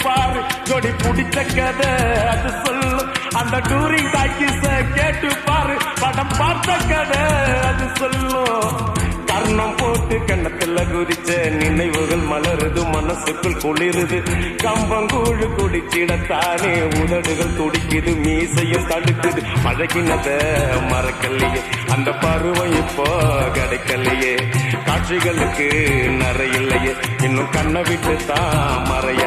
பாரு ஜோடி பிடிச்ச கதை அது சொல்லும். அந்த டூரிங் டாக்கிஸ கேட்டு பாரு படம் பார்த்த கதை அது சொல்லும். கர்ணம் போட்டு கண்ணத்துல குதிச்ச நினைவுகள் மலருது, மனசுக்குள் குளிருது. கம்பங்கூழு குடிச்சிடத்தானே உதடுகள் துடிக்குது, மீசையும் தடுக்குது. பழகினத மறக்கலையே, அந்த பருவம் இப்போ கிடைக்கலையே. காட்சிகளுக்கு நிறையில்லையே, இன்னும் கண்ணை விட்டு தான் மறைய